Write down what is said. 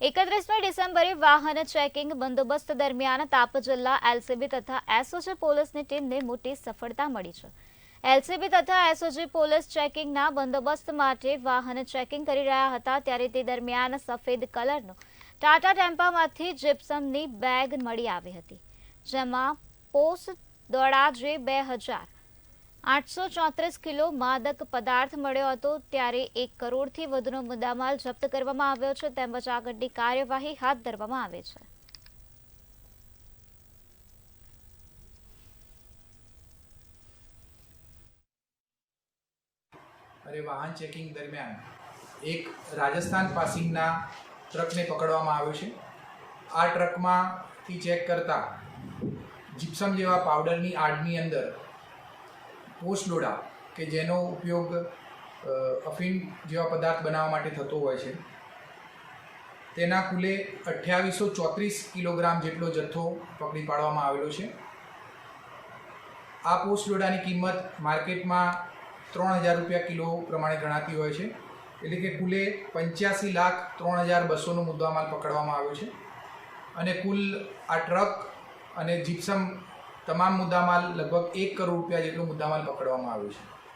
31 ડિસેમ્બરે વાહન ચેકિંગ બંદોબસ્ત દરમિયાન તાપ જિલ્લા એલસીબી તથા એસઓજી પોલીસની ટીમને મોટી સફળતા મળી છે। એલસીબી તથા એસઓજી પોલીસ ચેકિંગના બંદોબસ્ત માટે વાહન ચેકિંગ કરી રહ્યા હતા ત્યારે તે દરમિયાન સફેદ કલરનો ટાટા ટેમ્પામાંથી જીપ્સમની બેગ મળી આવી હતી, જેમાં પોસ્ટ દોડાજે 2834 કિલો માદક પદાર્થ મળ્યો હતો। ત્યારે 1 કરોડથી વધુનો મુદ્દામાલ જપ્ત કરવામાં આવ્યો છે તેમજ આગળની કાર્યવાહી હાથ ધરવામાં આવે છે। अरे वाहन चेकिंग दरमियान एक राजस्थान पासिंगना ट्रक ने पकड़वामां आव्यो छे। आ ट्रक में चेक करता जिप्सम जेवा पाउडरनी आडनी अंदर पोस्ट डोडा के जेनो उपयोग अफीम जेवा पदार्थ बनाववा माटे थतो होय छे तेना कुले 2834 किलोग्राम जेटलो जथ्थो पकड़ी पाडवामां आवेलो छे। आ पोस्ट डोडानी किंमत मार्केट में 3000 रुपया किलो प्रमाणे गणाती होय छे, एटले के कुले 85,03,200 मुद्दामाल पकड़वामां आव्यो छे अने कुल आ ट्रक अने जिप्सम तमाम मुद्दामाल लगभग 1 करोड़ रुपया जेटलो मुद्दामाल पकड़वामां आव्यो छे।